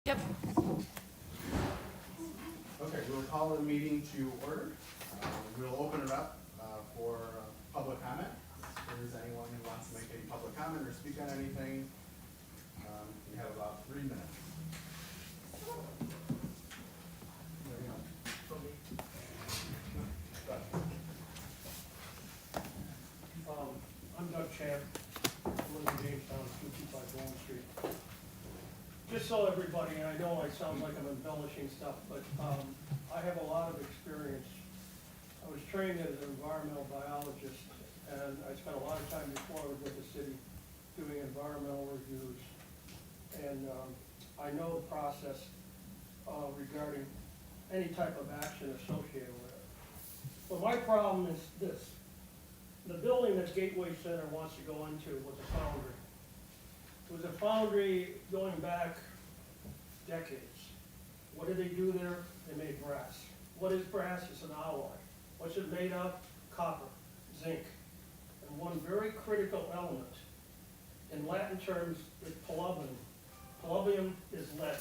Yep. Okay, we'll call the meeting to order. We'll open it up for public comment. If there's anyone who wants to make any public comment or speak on anything, we have about 3 minutes. There you go. I'm Doug Champ. I live in Jamestown, 225 Golden Street. Just so everybody, and I know it sounds like I'm embellishing stuff, but I have a lot of experience. I was trained as an environmental biologist, and I spent a lot of time before I was with the city doing environmental reviews. And I know the process regarding any type of action associated with it. But my problem is this. The building that Gateway Center wants to go into was a foundry. It was a foundry going back decades. What did they do there? They made brass. What is brass? It's an alloy. What's it made of? Copper, zinc, and one very critical element. In Latin terms, it's palladium. Palladium is lead.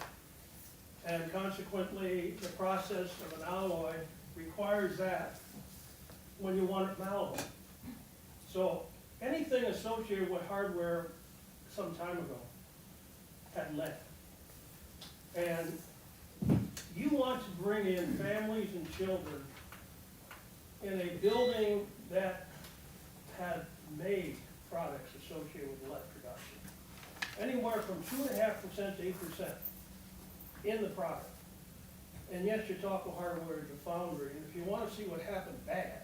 And consequently, the process of an alloy requires that when you want it malleable. So anything associated with hardware some time ago had lead. And you want to bring in families and children in a building that had made products associated with lead production. Anywhere from 2.5% to 8% in the product. And yes, you're talking hardware to foundry. And if you want to see what happened bad,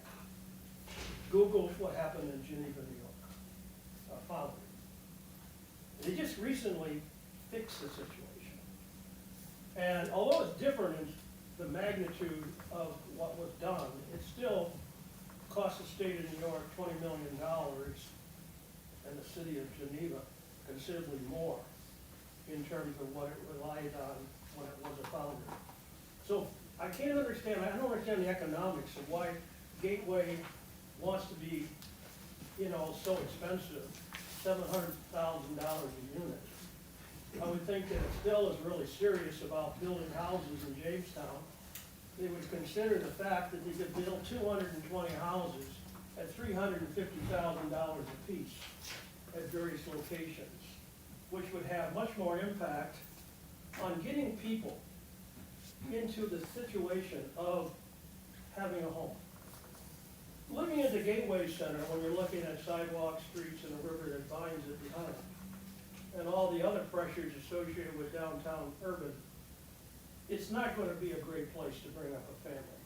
Google what happened in Geneva, New York, foundry. They just recently fixed the situation. And although it's different in the magnitude of what was done, it still cost the state of New York $20 million and the city of Geneva considerably more in terms of what it relied on when it was a foundry. So I can't understand, I don't understand the economics of why Gateway wants to be, so expensive, $700,000 a unit. I would think that it still is really serious about building houses in Jamestown. They would consider the fact that they could build 220 houses at $350,000 a piece at various locations, which would have much more impact on getting people into the situation of having a home. Looking at the Gateway Center, when you're looking at sidewalks, streets, and a river that binds it behind, and all the other pressures associated with downtown urban, it's not going to be a great place to bring up a family.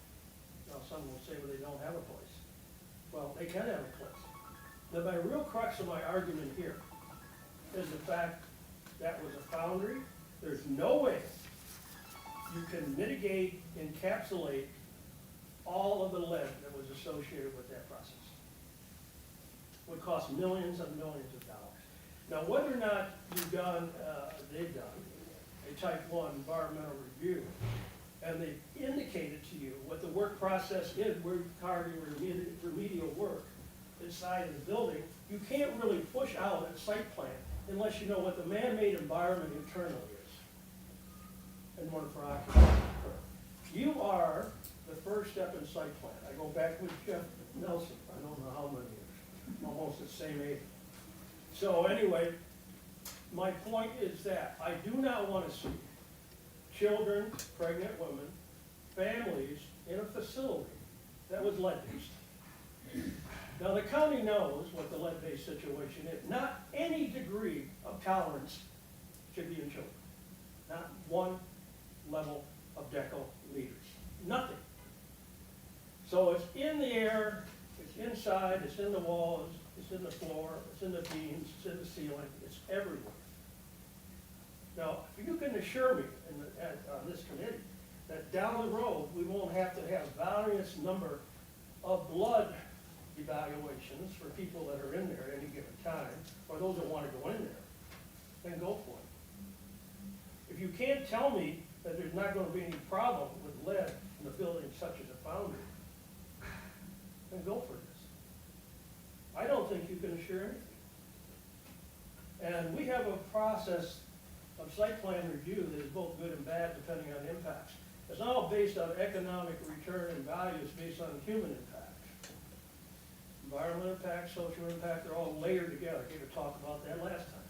Now, some will say, well, they don't have a place. Well, they can have a place. Now, my real crux of my argument here is the fact that was a foundry. There's no way you can mitigate, encapsulate all of the lead that was associated with that process. It would cost millions and millions of dollars. Now, whether or not they've done a type 1 environmental review, and they indicated to you what the work process is, regarding remedial work inside of the building, you can't really push out a site plan unless you know what the man-made environment internally is in order for occupancy to occur. You are the first step in site plan. I go back with Jeff Nelson, I don't know how many years, almost the same age. So anyway, my point is that I do not want to see children, pregnant women, families in a facility that was lead-based. Now the county knows what the lead-based situation is. Not any degree of tolerance should be in children. Not one level of deciliters. Nothing. So it's in the air, it's inside, it's in the walls, it's in the floor, it's in the beams, it's in the ceiling, it's everywhere. Now, if you can assure me on this committee that down the road we won't have to have various number of blood evaluations for people that are in there at any given time, or those that want to go in there, then go for it. If you can't tell me that there's not going to be any problem with lead in a building such as a foundry, then go for this. I don't think you can assure anything. And we have a process of site plan review that is both good and bad depending on impacts. It's not all based on economic return and value, it's based on human impact. Environmental impact, social impact, they're all layered together. I gave a talk about that last time.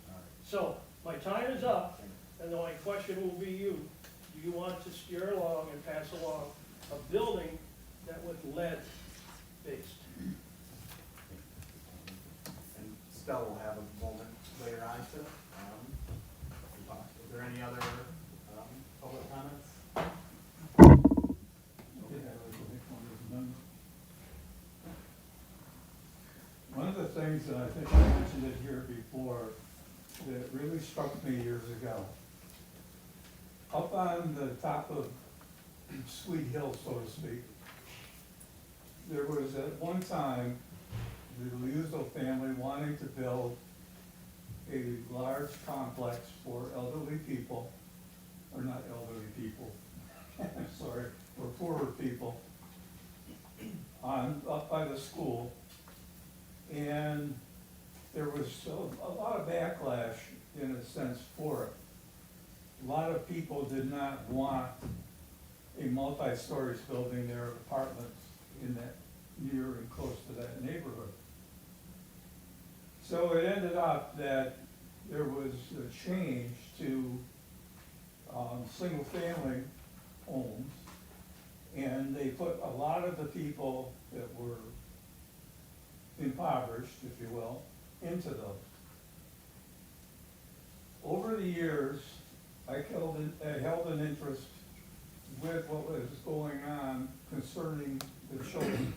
All right. So, my time is up, and the only question will be you. Do you want to steer along and pass along a building that was lead-based? And Stella will have a moment later on to talk. Is there any other public comments? One of the things that I think I mentioned it here before that really struck me years ago, up on the top of Sweet Hill, so to speak, there was at one time the Liuzzo family wanting to build a large complex for elderly people, or not elderly people, I'm sorry, for poorer people, up by the school. And there was a lot of backlash, in a sense, for it. A lot of people did not want a multi-story building their apartments in that, near and close to that neighborhood. So it ended up that there was a change to single-family homes, and they put a lot of the people that were impoverished, if you will, into those. Over the years, I held an interest with what was going on concerning the children.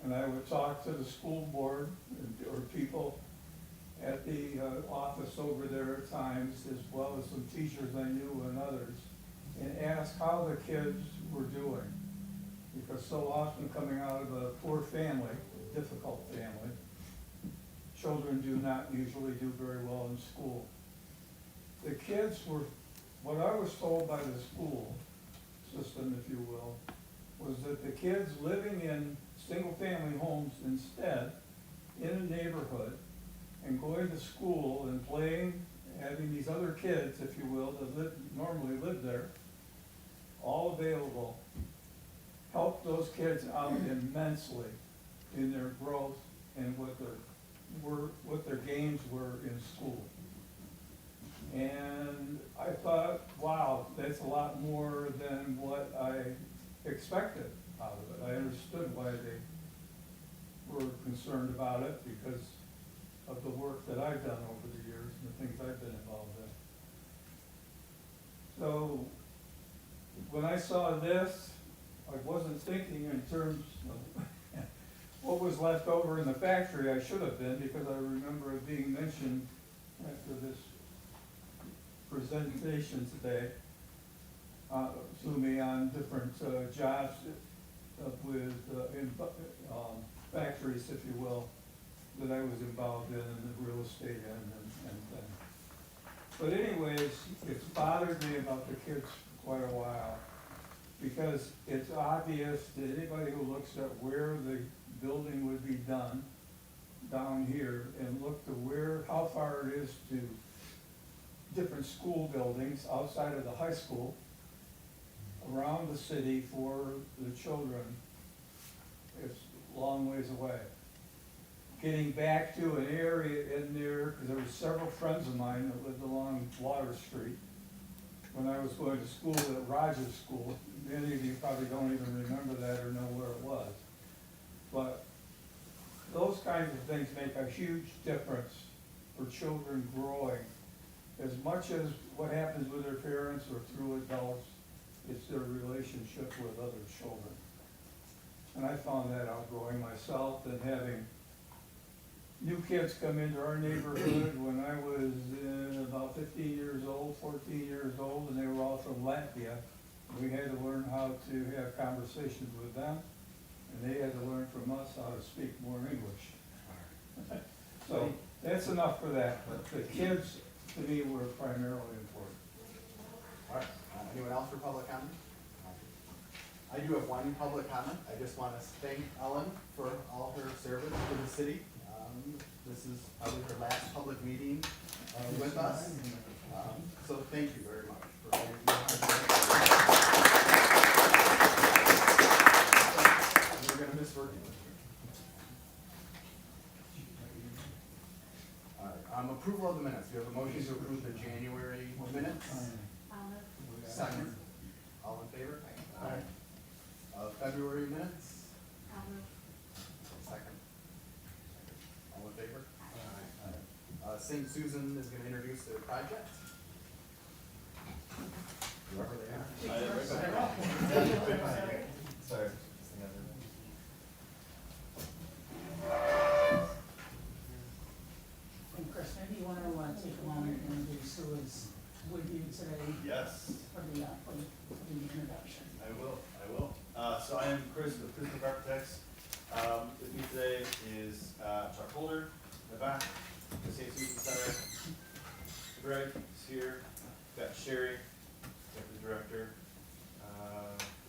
And I would talk to the school board or people at the office over there at times, as well as some teachers I knew and others, and ask how the kids were doing. Because so often coming out of a poor family, a difficult family, children do not usually do very well in school. The kids were, what I was told by the school system, if you will, was that the kids living in single-family homes instead, in a neighborhood, and going to school and playing, having these other kids, if you will, that normally live there, all available, helped those kids out immensely in their growth and what their gains were in school. And I thought, wow, that's a lot more than what I expected out of it. I understood why they were concerned about it because of the work that I've done over the years and the things I've been involved in. So when I saw this, I wasn't thinking in terms of what was left over in the factory. I should have been, because I remember it being mentioned after this presentation today to me on different jobs with factories, if you will, that I was involved in the real estate end and things. But anyways, it's bothered me about the kids for quite a while, because it's obvious to anybody who looks at where the building would be done down here and look to how far it is to different school buildings outside of the high school around the city for the children, it's a long ways away. Getting back to an area in there, because there were several friends of mine that lived along Water Street when I was going to school at Rogers School. Many of you probably don't even remember that or know where it was. But those kinds of things make a huge difference for children growing. As much as what happens with their parents or through adults, it's their relationship with other children. And I found that out growing myself and having new kids come into our neighborhood when I was about 15 years old, 14 years old, and they were all from Latvia. We had to learn how to have conversations with them, and they had to learn from us how to speak more English. So that's enough for that, but the kids, to me, were primarily important. All right, anyone else for public comment? I do have one public comment. I just want to thank Ellen for all her service to the city. This is probably her last public meeting with us. So thank you very much for we're gonna miss working with you. All right, approval of the minutes. We have a motion to approve the January minutes. Second. All in favor? Aye. February minutes. Second. All in favor? St. Susan is gonna introduce their project. Whoever they are. Sorry. And Chris, maybe you want to take a moment and introduce who is with you today Yes, for the introduction. I will. So I am Chris with Christopher Architects. With me today is Chuck Holder in the back, the St. Susan Center. Greg is here. We've got Sherry, Executive Director.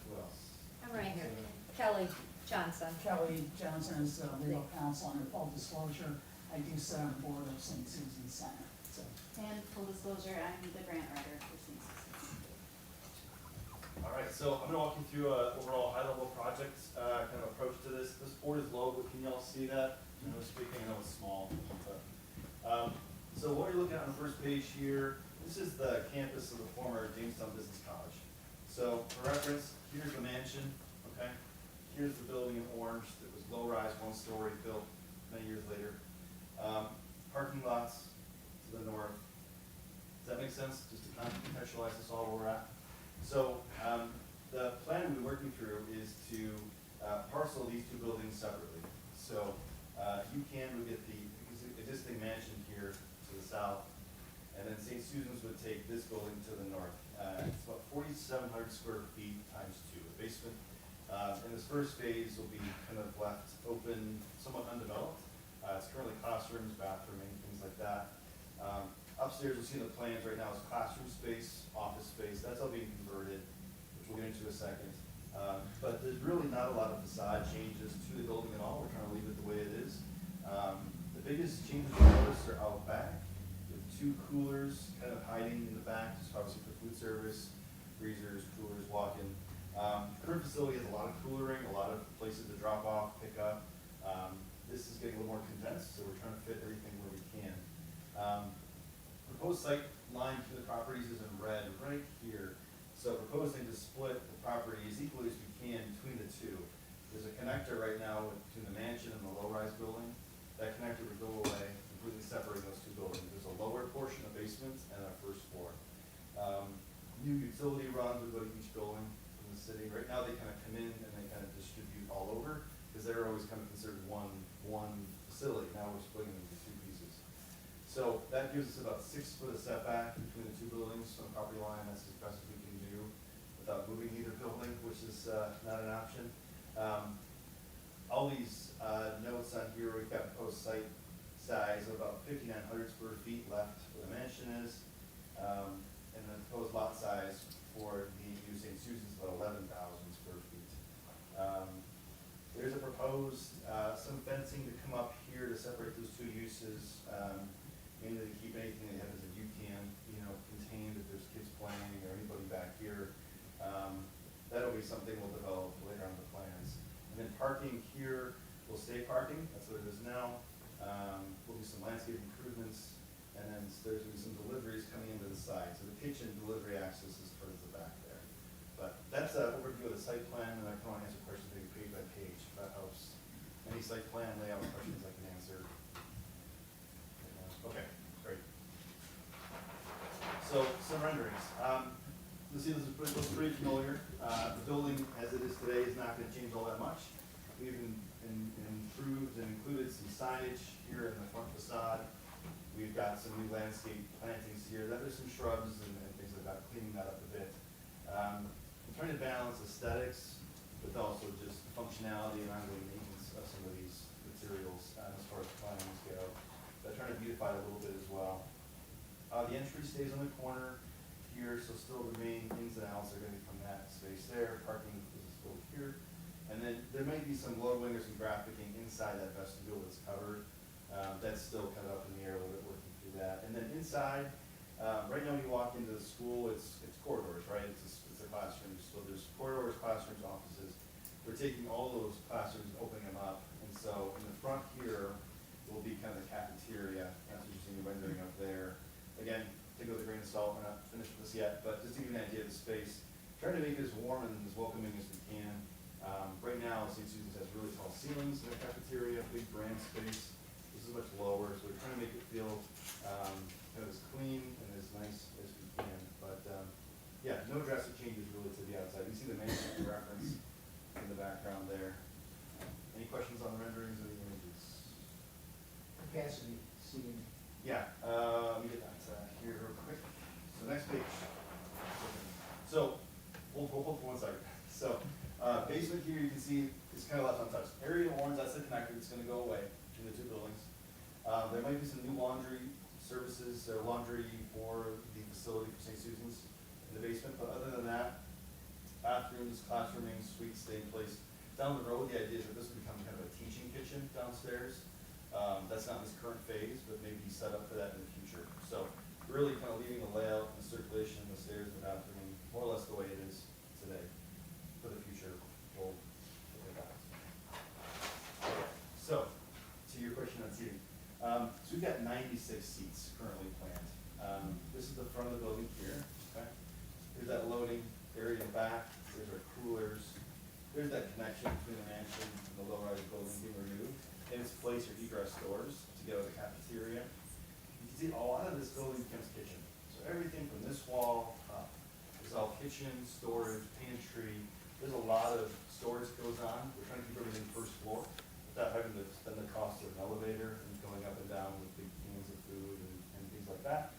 Who else? I'm right here. Kelly Johnson. Kelly Johnson is legal counsel under full disclosure. I do sit on the board of St. Susan Center. So And full disclosure, I'm the grant writer for St. Susan's. All right, so I'm gonna walk you through a overall high-level project kind of approach to this. This board is low, but can y'all see that? I know speaking, I know it's small, but, so what you're looking at on the first page here, this is the campus of the former Jamestown Business College. So for reference, here's the mansion, okay? Here's the building in orange that was low-rise, one-story, built many years later. Parking lots to the north. Does that make sense? Just to kind of contextualize this all where we're at. So, the plan we're working through is to parcel these two buildings separately. So, UCAN would get the existing mansion here to the south, and then St. Susan's would take this building to the north. It's about 4,700 square feet times 2, a basement. And this first phase will be kind of left open, somewhat undeveloped. It's currently classrooms, bathrooming, things like that. Upstairs, you'll see in the plans right now is classroom space, office space. That's all being converted, which we'll get into in a second. But there's really not a lot of facade changes to the building at all. We're trying to leave it the way it is. The biggest changes we notice are out back, with 2 coolers kind of hiding in the back, just obviously for food service, freezers, coolers, walk-in. Current facility has a lot of coolering, a lot of places to drop off, pick up. This is getting a little more condensed, so we're trying to fit everything where we can. Proposed site line to the properties is in red right here. So proposing to split the property as equally as we can between the two. There's a connector right now between the mansion and the low-rise building. That connector would go away, completely separating those 2 buildings. There's a lower portion of basement and a first floor. New utility runs would go to each building from the city. Right now they kind of come in and they kind of distribute all over, because they're always kind of considered one facility. Now we're splitting them into 2 pieces. So that gives us about 6 foot of setback between the 2 buildings on the property line. That's as best as we can do without moving either building, which is not an option. All these notes on here, we've got proposed site size of about 5,900 square feet left where the mansion is. And the proposed lot size for the new St. Susan's is about 11,000 square feet. There's a proposed, some fencing to come up here to separate those 2 uses, mainly to keep anything that happens at UCAN, contained if there's kids playing or anybody back here. That'll be something we'll develop later on in the plans. And then parking here will stay parking, that's what it is now. We'll do some landscape improvements, and then there's gonna be some deliveries coming into the side. So the kitchen delivery access is towards the back there. But that's an overview of the site plan, and I can answer questions maybe page by page, if that helps. Any site plan layout questions I can answer. Okay, great. So some renderings. You'll see this looks pretty familiar. The building as it is today is not gonna change all that much. We've improved and included some signage here in the front facade. We've got some new landscape plantings here. Then there's some shrubs and things like that, cleaning that up a bit. I'm trying to balance aesthetics with also just functionality and ongoing maintenance of some of these materials as far as plannings go. So I'm trying to beautify it a little bit as well. The entry stays on the corner here, so still the main ins and outs are going to be from that space there. Parking is still here. And then there may be some loading or some graphicing inside that vestibule that's covered. That's still kind of up in the air a little bit, working through that. And then inside, right now when you walk into the school, it's corridors, right? It's a classroom, so there's corridors, classrooms, offices. We're taking all those classrooms and opening them up, and so in the front here will be kind of the cafeteria. That's what you're seeing the rendering up there. Again, take it with a grain of salt, we're not finished with this yet, but just to give you an idea of the space, trying to make it as warm and as welcoming as we can. Right now, St. Susan's has really tall ceilings in the cafeteria, big brand space. This is much lower, so we're trying to make it feel kind of as clean and as nice as we can. But yeah, no drastic changes really to the outside. You see the mansion reference in the background there. Any questions on the renderings or the images? Capacity seating. Yeah, let me get that here real quick. So next page. So, we'll hold for 1 second. So, basement here, you can see it's kind of left untouched. Area orange, that's the connector that's gonna go away between the two buildings. There might be some new laundry services or laundry for the facility for St. Susan's in the basement, but other than that, bathrooms, classrooming, suites stay in place. Down the road, the idea is that this will become kind of a teaching kitchen downstairs. That's not in this current phase, but maybe set up for that in the future. So really kind of leaving the layout and the circulation, the stairs, the bathroom, more or less the way it is today. For the future, we'll look at that. So, to your question on seating. So we've got 96 seats currently planned. This is the front of the building here, okay? There's that loading area in the back, there's our coolers. There's that connection between the mansion and the low-rise building being removed. In its place are egress doors to get out of the cafeteria. You can see a lot of this building becomes kitchen. So everything from this wall up is all kitchen, storage, pantry. There's a lot of storage that goes on. We're trying to keep everything first floor without having to spend the cost of an elevator and going up and down with big cans of food and things like that.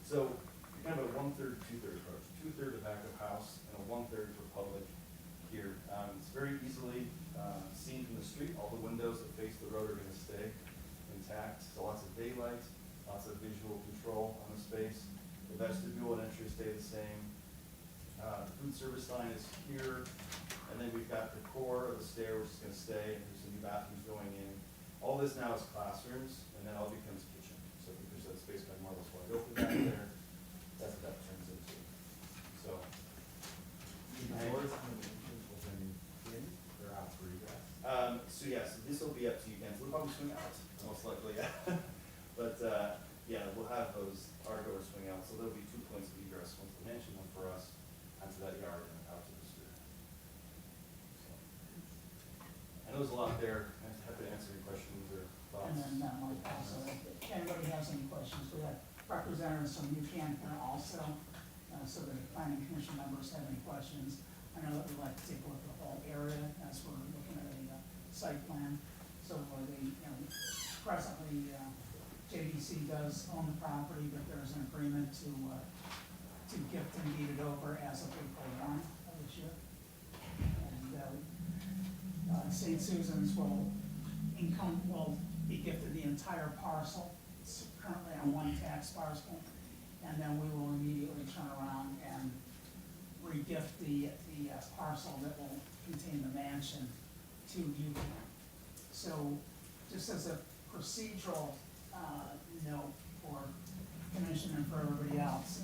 So kind of a 1/3, 2/3 approach. 2/3 the back of house and a 1/3 for public here. It's very easily seen from the street. All the windows that face the road are going to stay intact. So lots of daylight, lots of visual control on the space. The vestibule and entry stay the same. The food service line is here, and then we've got the core of the stair, which is going to stay, and there's some new bathrooms going in. All this now is classrooms, and then all becomes kitchen. So if you push that space by marvelous wide open back there, that's what that turns into. So. The doors on the mansions will then in or out for egress? So yes, this will be up to you again. So we'll probably swing out, most likely, yeah. But, yeah, we'll have those, our doors swing out. So there'll be 2 points of egress, one to the mansion, one for us, onto that yard and out to the street. So, I know there's a lot there. I'm happy to answer any questions or thoughts. And then, Mike, also, if anybody has any questions, we have representatives from UCAN here also, so that if planning commission members have any questions. I know that we'd like to take a look at the whole area as we're looking at a site plan. So presently, JDC does own the property, but there's an agreement to gift and deed it over as of April 1 of this year. And St. Susan's will be gifted the entire parcel. It's currently on one tax parcel, and then we will immediately turn around and re-gift the parcel that will contain the mansion to UCAN. So, just as a procedural note for commission and for everybody else,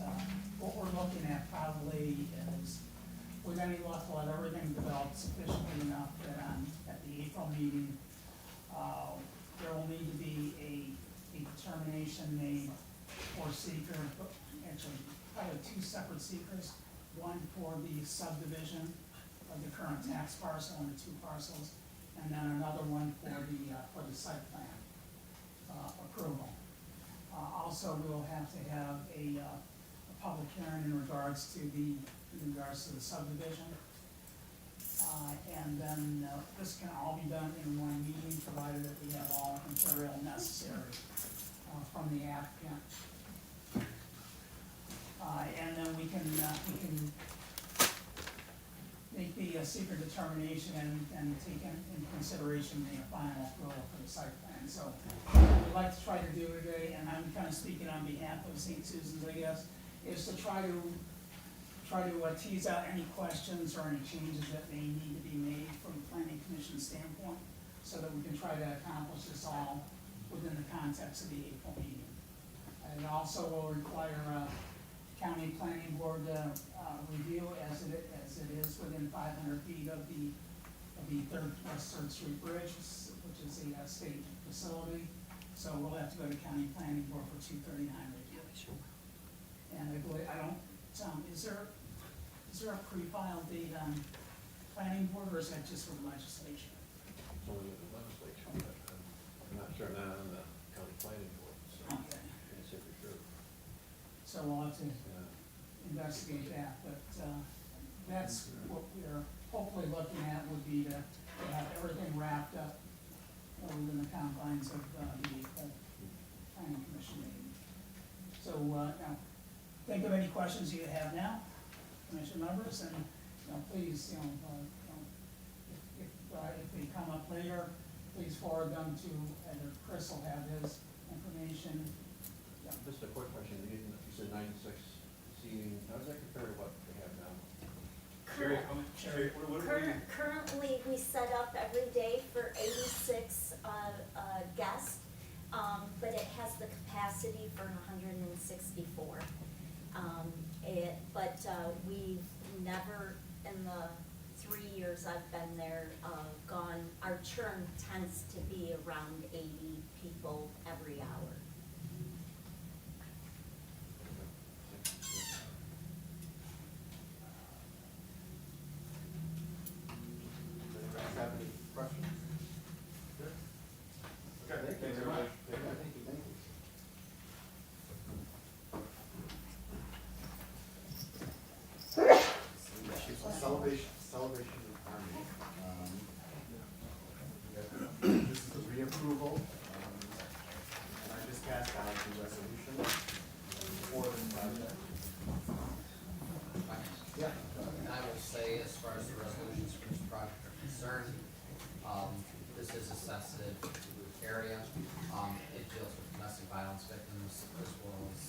what we're looking at probably is, with any luck, we'll have everything developed sufficiently enough that at the April meeting, there will need to be a determination made for seeker, actually probably 2 separate seekers, one for the subdivision of the current tax parcel and the 2 parcels, and then another one for the site plan approval. Also, we'll have to have a public hearing in regards to the subdivision. And then this can all be done in one meeting, provided that we have all material necessary from the applicant. And then we can make the secret determination and take in consideration the final approval for the site plan. So what we'd like to try to do today, and I'm kind of speaking on behalf of St. Susan's, I guess, is to try to tease out any questions or any changes that may need to be made from the planning commission standpoint, so that we can try to accomplish this all within the context of the April meeting. I'd also will require a county planning board, review as it is within 500 feet of the West Third Street Bridge, which is a state facility. So we'll have to go to county planning board for 239 review. And I believe, is there a pre-filed date on planning board, or is that just for the legislature? It's only in the legislature, but I'm not sure, not on the county planning board, so I Okay, can't say for sure. so we'll have to Yeah. investigate that, but, that's what we're hopefully looking at, would be to have everything wrapped up within the confines of, the planning commission meeting. So, now, think of any questions you have now, commission members, and, please, if they come up later, please forward them to, either Chris will have his information. Yeah. Just a quick question, you said 96 seating, how does that compare to what they have now? Sherry, Sherry. what are we? Currently, we set up every day for 86 guests, but it has the capacity for 164. But we've never, in the 3 years I've been there, our churn tends to be around 80 people every hour. Does anybody have any questions? Good. Okay, Thank you thanks very very much. much. Thank you. Celebration Army. This is a reapproval, and I just passed out the resolution for this project. Yeah. And I will say, as far as the resolutions for this project are concerned, this is a sensitive area. It deals with domestic violence victims as well as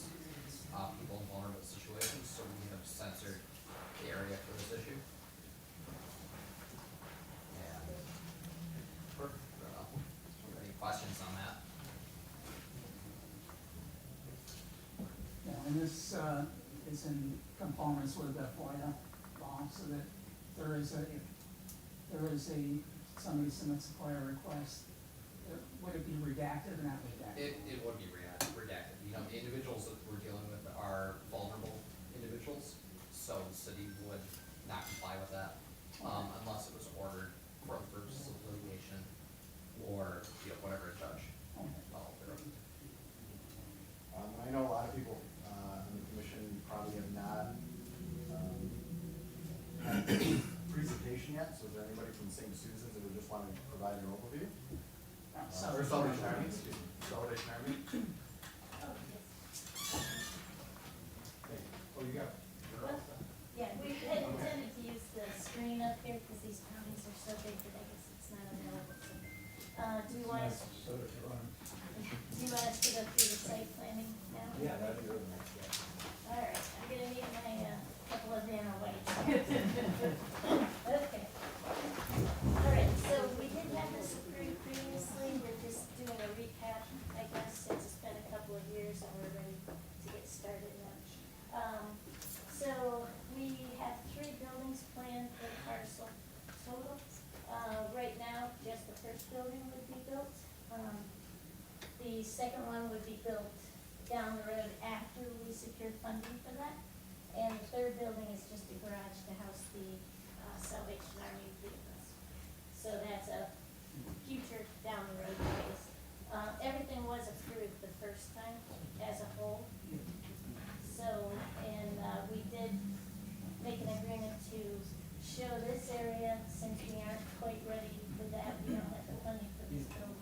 people in vulnerable situations, so we have censored the area for this issue. And, any questions on that? Yeah, and this, is in conformance with the FOIA law, so that if somebody submits a FOIA request, would it be redacted or not redacted? It would be redacted. The individuals that we're dealing with are vulnerable individuals, so the city would not comply with that, unless it was ordered for the purposes of litigation or, whatever a judge Okay. followed through. I know a lot of people on the commission probably have not had a presentation yet, so is there anybody from St. Susan's that would just want to provide an overview? Or Celebration Army, excuse me, Celebration Army? Oh, you got it. Yeah, we had intended to use the screen up here because these counties are so big that I guess it's not available. So, do you want us to go through the site planning now? Yeah, that'd be really nice, yeah. All right, I'm gonna need my couple of Vanna Whites. Okay. All right, so we did have this approved previously. We're just doing a recap, I guess, since it's been a couple of years and we're ready to get started now. So we have 3 buildings planned for the parcel total. Right now, just the first building would be built. The second one would be built down the road after we secure funding for that. And the third building is just a garage to house the Salvation Army vehicles. So that's a future down the road phase. Everything was approved the first time as a whole. So, and we did make an agreement to show this area, since we aren't quite ready for that, we don't have the funding for this building.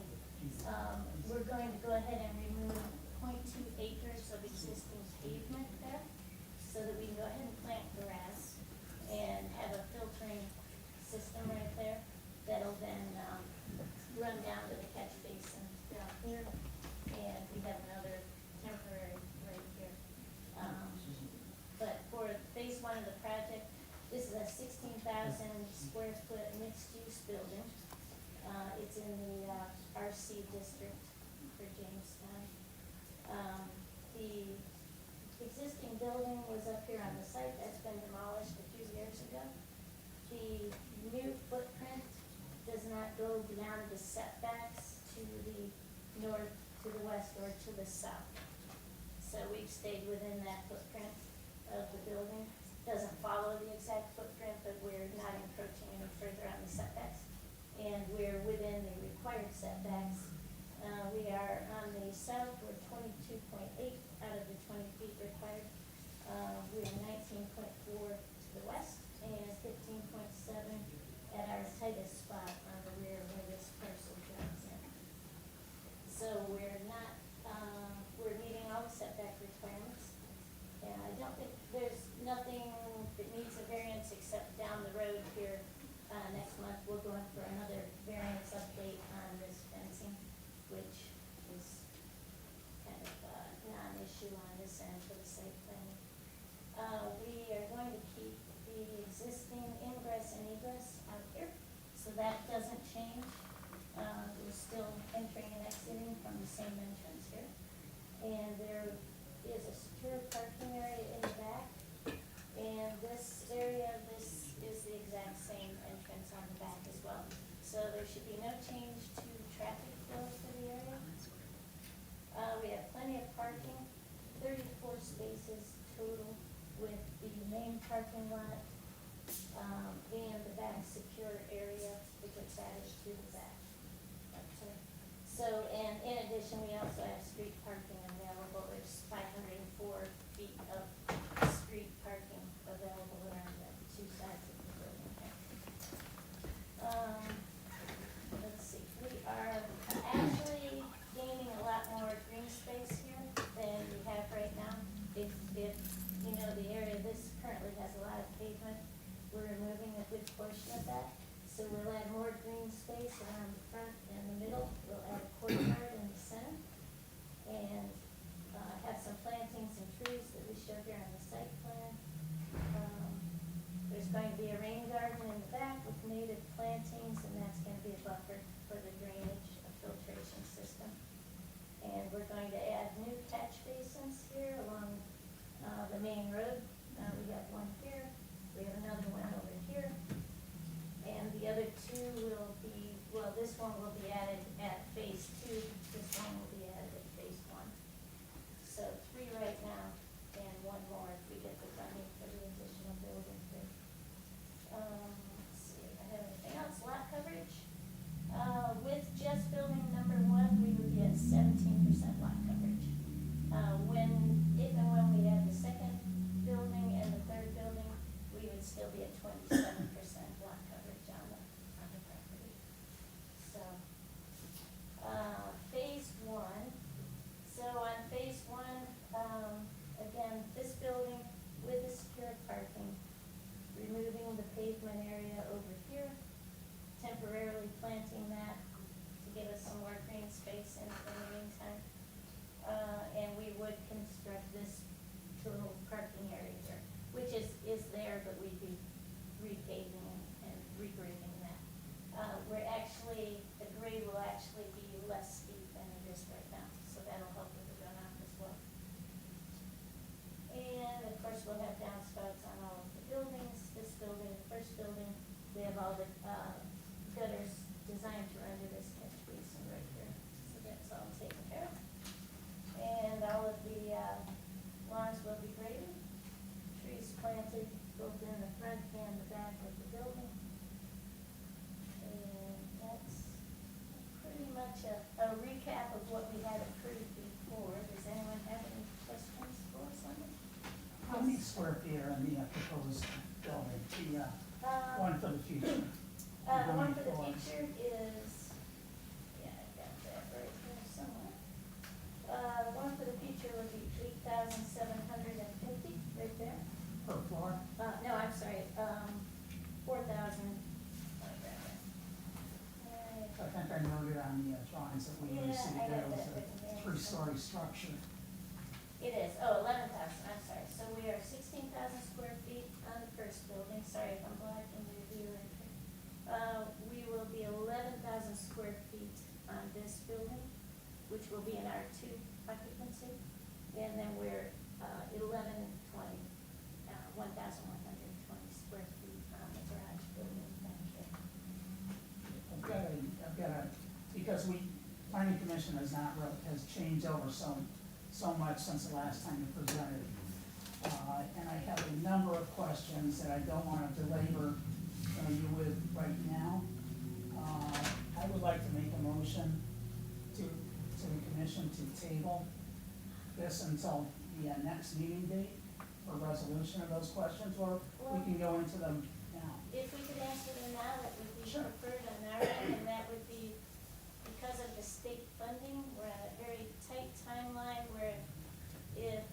We're going to go ahead and remove 0.2 acres of existing pavement there, so that we can go ahead and plant grass and have a filtering system right there that'll then run down to the catch basin down here, and we have another temporary right here. But for phase 1 of the project, this is a 16,000 square foot mixed use building. It's in the RC district for Jamestown. The the new footprint does not go beyond the setbacks to the north, to the west, or to the south. So we've stayed within that footprint of the building. Doesn't follow the exact footprint, but we're not encroaching any further on the setbacks. And we're within the required setbacks. We are on the south, we're 22.8 out of the 20 feet required. We're 19.4 to the west and 15.7 at our tightest spot on the rear where this parcel joins in. So we're not, we're meeting all the setback requirements. And I don't think, there's nothing that needs a variance except down the road here. Next month, we'll go in for another variance update on this fencing, which is kind of a non-issue on this end for the site plan. We are going to keep the existing ingress and egress out here, so that doesn't change. We're still entering and exiting from the same entrance here. And there is a secure parking area in the back. And this area, this is the exact same entrance on the back as well. So there should be no change to traffic flow for the area. We have plenty of parking, 34 spaces total with the main parking lot, and the back secure area that gets added to the back. So, and in addition, we also have street parking available. There's 504 feet of street parking available around the two sides of the building here. Let's see, we are actually gaining a lot more green space here than we have right now. If you know, the area, this currently has a lot of pavement, we're removing a good portion of that. So we'll add more green space around the front and the middle. We'll add a courtyard in the center. And have some plantings and trees that we show here on the site plan. There's going to be a rain garden in the back with native plantings, and that's going to be a buffer for the drainage, a filtration system. And we're going to add new catch basins here along the main road. We have one here, we have another one over here. And the other two will be, well, this one will be added at phase 2, this one will be added at phase 1. So 3 right now, and 1 more if we get the funding for the additional building here. Let's see if I have anything else. Lot coverage. With just building number 1, we would be at 17% lot coverage. If and when we add the second building and the third building, we would still be at 27% lot coverage on the property. So, phase 1. So on phase 1, again, this building with the secure parking, removing the pavement area over here, temporarily planting that to give us some more green space in the meantime. And we would construct this little parking area here, which is there, but we'd be repaving and regrading that. We're actually, the grade will actually be less steep than it is right now, so that'll help with the runoff as well. And of course, we'll have downspouts on all of the buildings. This building, the first building, we have all the gutters designed to run to this catch basin right here. So that's all taken care of. And all of the lawns will be graded, trees planted both in the front and the back of the building. And that's pretty much a recap of what we had approved before. Does anyone have any questions for us on it? How many square feet are in the proposed building, the one for the future? The one for the future is, yeah, I've got that right here somewhere. The one for the future would be 8,750 right there. Per floor? No, I'm sorry, 4,000. I think I noted on the drawings that we Yeah, received, I got there was that written a down. 3-story structure. It is, 11,000, I'm sorry. So we are 16,000 square feet on the first building. Sorry if I'm blocking your view right here. We will be 11,000 square feet on this building, which will be an R2 occupancy. And then we're 1,120 square feet on the garage building. planning commission has not really, has changed over so much since the last time you presented. And I have a number of questions that I don't wanna belabor you with right now. I would like to make a motion to the commission to table this until the next meeting date for resolution of those questions, or we can go into them now. If we could answer them now, that would be Sure. preferred on our end, and that would be because of the state funding, we're on a very tight timeline where if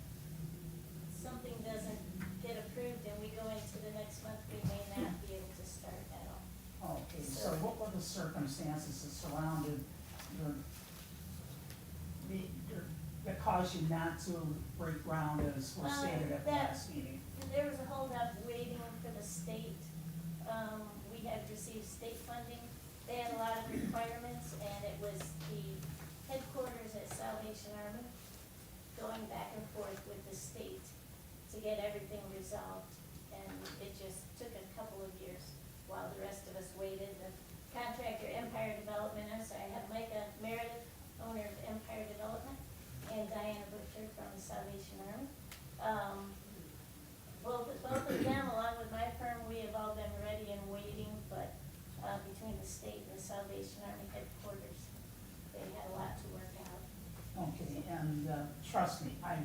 something doesn't get approved and we go into the next month, we may not be able to start at all. Okay, so what were the circumstances that surrounded that caused you not to break ground as was stated at the last meeting? There was a holdup waiting for the state. We had received state funding. They had a lot of requirements, and it was the headquarters at Salvation Army going back and forth with the state to get everything resolved. And it just took a couple of years while the rest of us waited. The contractor, Empire Development, I'm sorry, I have Micah Meredith, owner of Empire Development, and Diana Butcher from the Salvation Army. Both of them, along with my firm, we have all been ready and waiting, but between the state and the Salvation Army headquarters, they had a lot to work out. Okay, and trust me, I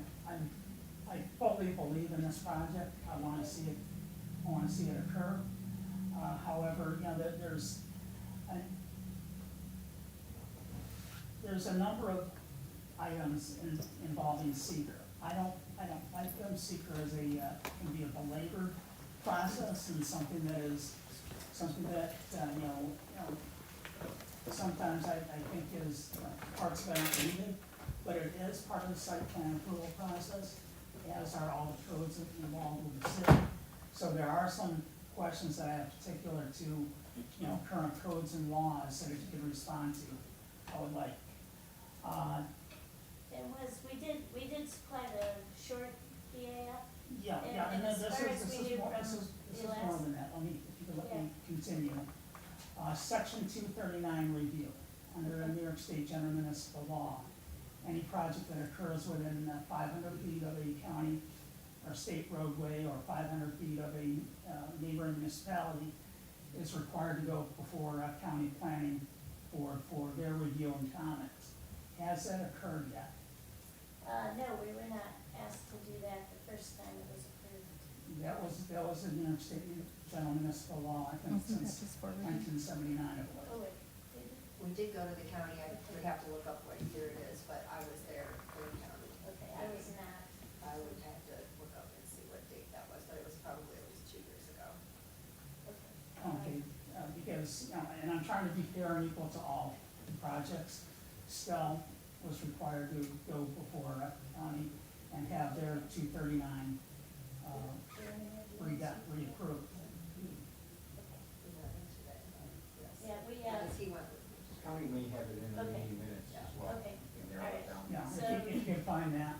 fully believe in this project. I wanna see it occur. However, you know, there's a number of items involving seeker. I feel seeker as can be a belabored process and something that you know, sometimes I think is parts of it aren't needed, but it is part of the site plan approval process, as are all the codes involved with the city. So there are some questions that I have particular to, you know, current codes and laws that if you could respond to, I would like. We did supply the short EAF. Yeah, and then this is more than that, if you could let me continue. Section 239 review, under the New York State General Municipal Law, any project that occurs within 500 feet of a county or state roadway or 500 feet of a neighboring municipality is required to go before a county planning board for their review and comments. Has that occurred yet? No, we were not asked to do that the first time it was approved. That was in New York State General Municipal Law, I think since 1979 it was. Oh, wait, did it? We did go to the county, I would have to look up what year it is, but I was there for the county. Okay, I was not. I would have to look up and see what date that was, but it was probably at least 2 years ago. Okay, because, you know, and I'm trying to be fair and equal to all projects. Stell was required to go before a county and have their 239 reapproved. Yeah, we, Because he went with me. County may have it in the Okay. meeting minutes as well. Okay. in their All right. down. Yeah, So- if you can find that.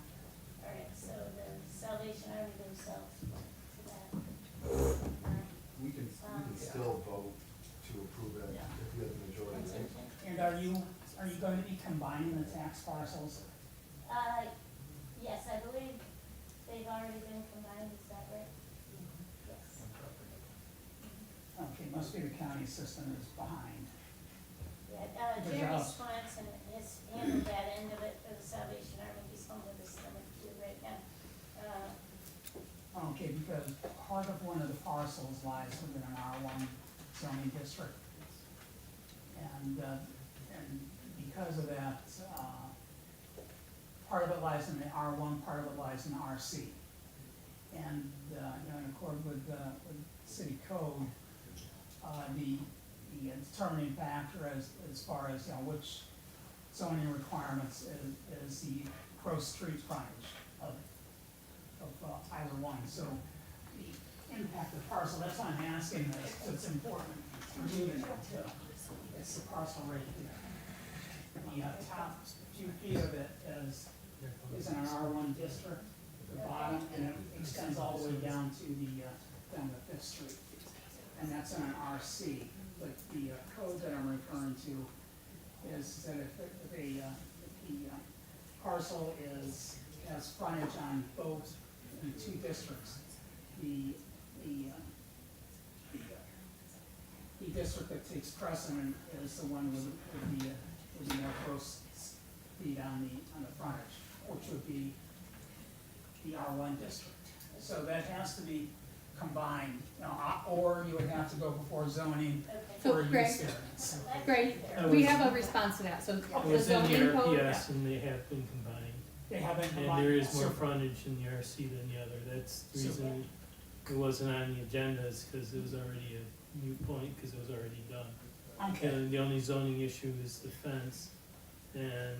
all right, so the Salvation Army themselves went to that. We can still vote to approve it if we have the majority. And are you going to be combining the tax parcels? Yes, I believe they've already been combined, is that right? Yes. Okay, must be the county system is behind. Yeah, Jeremy Swanson has handled that end of it for the Salvation Army, he's home with his stomach too right now. Okay, because part of one of the parcels lies within an R1 zoning district. And because of that, part of it lies in the R1, part of it lies in the RC. And, you know, in accord with city code, the determining factor as far as, you know, which zoning requirements is the gross street frontage of either one. So the impact of parcel, that's why I'm asking this, so it's important for you to know too. It's the parcel right here. The top few feet of it is in an R1 district, the bottom, and it extends all the way down to Fifth Street. And that's in an RC, but the code that I'm referring to is that if the parcel has frontage on both, in two districts, the district that takes precedent is the one with the more gross speed on the frontage, which would be the R1 district. So that has to be combined, or you would have to go before zoning So, for use Greg, variance. Greg, we have a response to that, so It the was in the zoning code. RPS and they have been combined. They haven't And combined. there is more So- frontage in the RC than the other. That's the So- reason it wasn't on the agenda, is because it was already a new point, because it was already done. Okay, And the only zoning issue is the fence, and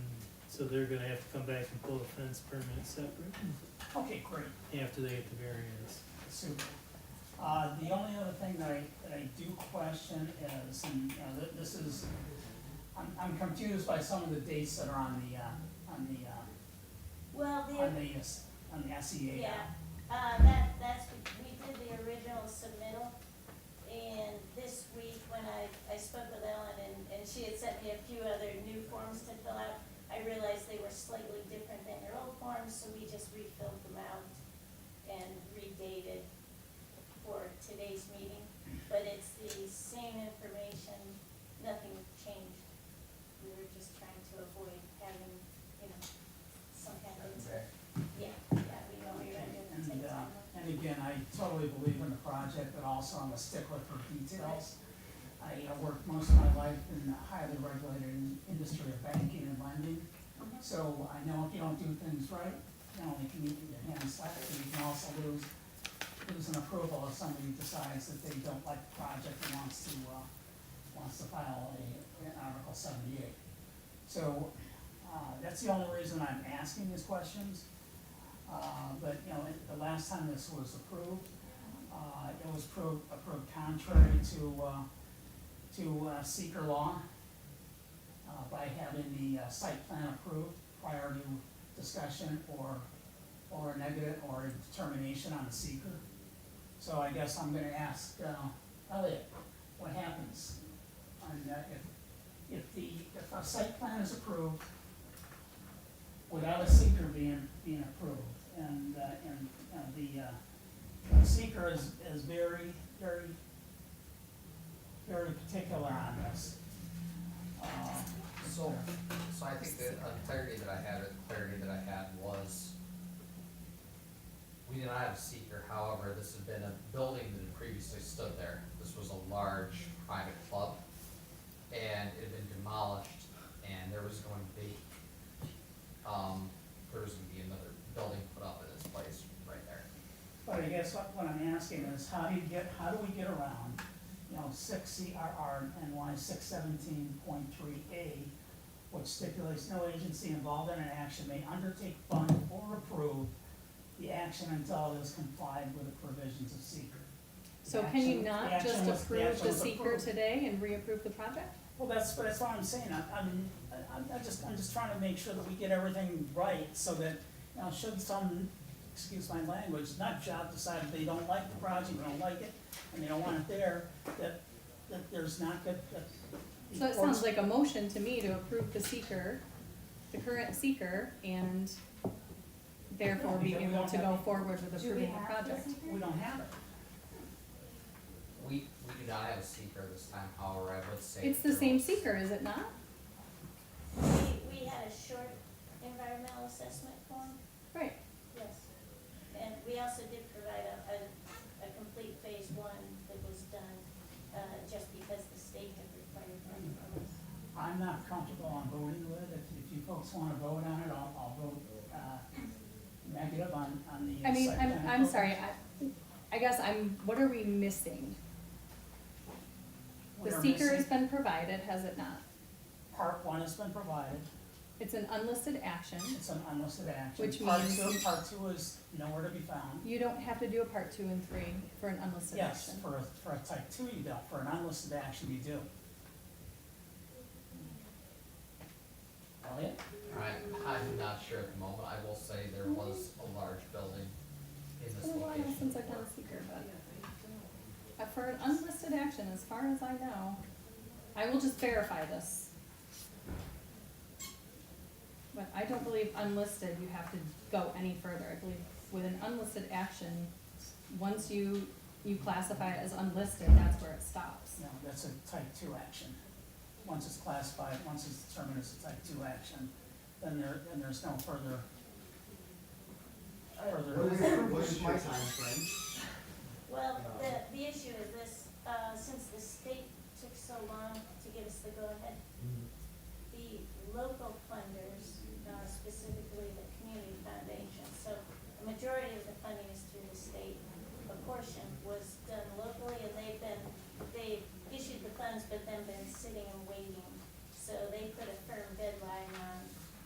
so they're gonna have to come back and pull the fence permit separate okay, great. after they get the variance. Super. The only other thing that I do question is, and, this is, I'm confused by some of the dates that are on the Well, on the SEA. yeah, that's, we did the original submittal, and this week, when I spoke with Ellen, and she had sent me a few other new forms to fill out, I realized they were slightly different than your old forms, so we just refilled them out and redated for today's meeting, but it's the same information, nothing changed. We were just trying to avoid having, some kind of, yeah, we know we run into And, the time. and again, I totally believe in the project, but also I'm a stickler for details. I worked most of my life in the highly regulated industry of banking and lending, so I know if you don't do things right, you can eat your hands slapped, and you can also lose an approval if somebody decides that they don't like the project and wants to file an Article 78. So, that's the only reason I'm asking these questions. But, the last time this was approved, it was approved contrary to seeker law, by having the site plan approved prior to discussion or a negative or a determination on the seeker. So I guess I'm gonna ask, Elliot, what happens if a site plan is approved without a seeker being approved, and the seeker is very, very, very particular on this. So I think the clarity that I had was, we did not have a seeker, however, this had been a building that had previously stood there. This was a large private club, and it had been demolished, and there was going to be, another building put up in its place right there. But I guess what I'm asking is, how do we get around, 6 CRR NY 617.3A, which stipulates no agency involved in an action may undertake, fund, or approve the action until it is complied with the provisions of seeker. So The can you action- the not action just was- approve action the was seeker approved. today and reapprove the project? Well, that's what I'm saying, I'm just trying to make sure that we get everything right, so that, should some, excuse my language, nut job decide that they don't like the project, they don't like it, and they don't want it there, that there's not good, that. So it sounds like a motion to me to approve the seeker, the current seeker, and therefore be Yeah, we able don't to have go any- forward with approving the project. We don't have it. We do not have a seeker this time, however, I would say. It's the there same was- seeker, is it not? We had a short environmental assessment form, Right. yes. And we also did provide a complete phase one that was done, just because the state had required that from us. I'm not comfortable on voting with it, if you folks wanna vote on it, I'll vote, negative on the. I mean, site I'm plan I'm approval. sorry, I guess what are we missing? The We're seeker has missing- been provided, has it not? Part one has been provided, It's an unlisted action. it's an unlisted action. Which Part means- two is nowhere to be found. You don't have to do a part 2 and 3 for an unlisted Yes, action. for a type two you don't, for an unlisted action you do. Elliot? I'm not sure at the moment, I will say there was a large building in It's this been a while location. since I've done a seeker, but for an unlisted action, as far as I know, I will just verify this. But I don't believe unlisted, you have to go any further. I believe with an unlisted action, once you classify it as unlisted, that's where it stops. No, that's a type two action. Once it's classified, once it's determined as a type two action, then there's no further. What is my timeframe? Well, the issue is this, since the state took so long to give us the go-ahead, the local funders, specifically the community foundation, so the majority of the funding is through the state. A portion was done locally, and they issued the funds, but then been sitting and waiting. So they put a firm deadline on,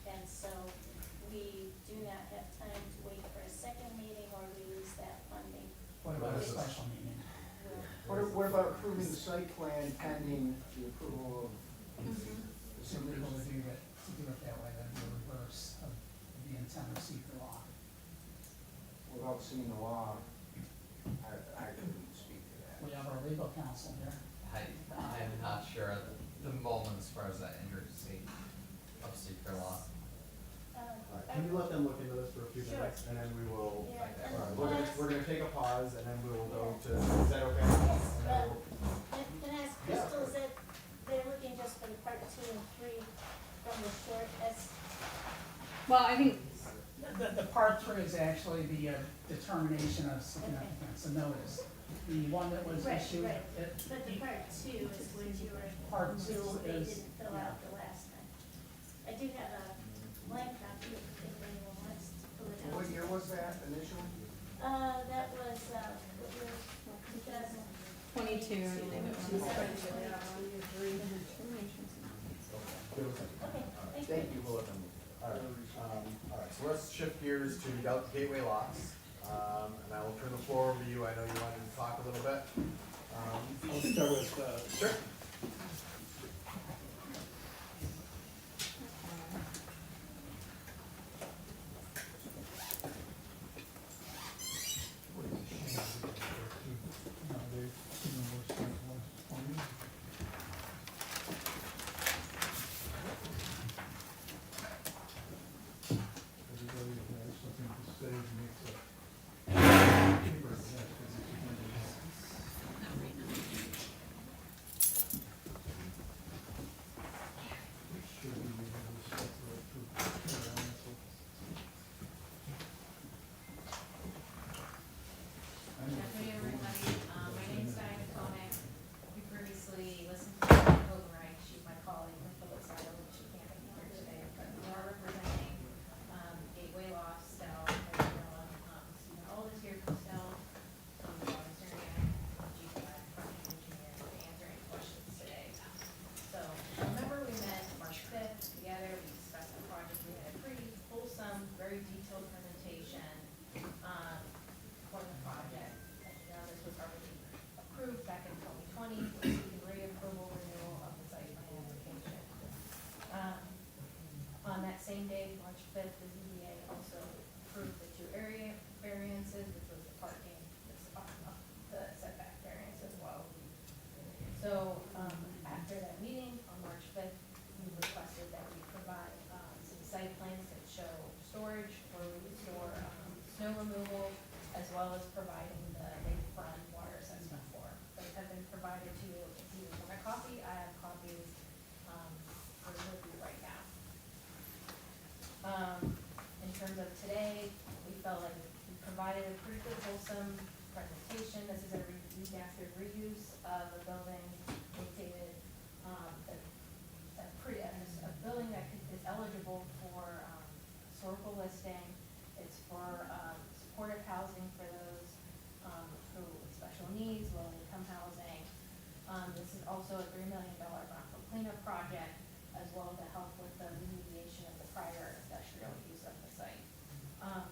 and so we do not have time to wait for a second meeting or we lose that funding. What about a special meeting? What about approving the site plan pending the approval of It's illegal to do it that way, that'd be a reverse of the intent of secret law. without seeing the law? I couldn't speak to that. We have our legal counsel here. I'm not sure at the moment as far as that intricacy of secret law. Can we let them look into this for a few Sure. minutes, and then we will, Yeah, and all right, last- we're gonna take a pause, and then we will go to, is that okay? Yes, And then we'll- and as Crystal said, they're looking just for the part 2 and 3 from the short S. Well, I think, The part three is actually the determination of significance, the notice. The one that was Right, issued. right. it- But the part 2 is what you were. Part two They is- didn't fill out the last time. I do have a blank copy if anyone wants to pull it out. What year was that initially? That was, what year? 2000. 22, I believe it was. Okay, thank you. Thank you, we'll let them move. All right, so let's shift gears to gateway lots. And I will turn the floor over to you, I know you wanted to talk a little bit. I'll start with, Sure. Everybody has something to say, makes a. Should we be able to separate to. Afternoon, everybody. My name's Diana Koenig. You previously listened to Ms. Hogenreich. She's my colleague from Phillips Island. She can't be here today, but we are representing Gateway Law, Stell, Stephen Oldest here from Stell, Chief Project Engineer, to answer any questions today. So, remember we met March 5th together. We discussed the project. We had a pretty fulsome, very detailed presentation for the project. As you know, this was already approved back in 2020, we're seeking reapproval renewal of the site plan application. On that same day, March 5th, the ZBA also approved the 2 area variances, which was the parking, the setback variance as well. So, after that meeting on March 5th, we requested that we provide some site plans that show storage, where we would store snow removal, as well as providing the lakefront water assessment form. Those have been provided to you. If you want a copy, I have copies with you right now. In terms of today, we felt like we provided a pretty good wholesome presentation. This is a remastered reuse of a building located, a building that is eligible for historical listing. It's for supportive housing for those who with special needs, low-income housing. This is also a $3 million brownfield cleanup project, as well to help with the remediation of the prior industrial use of the site.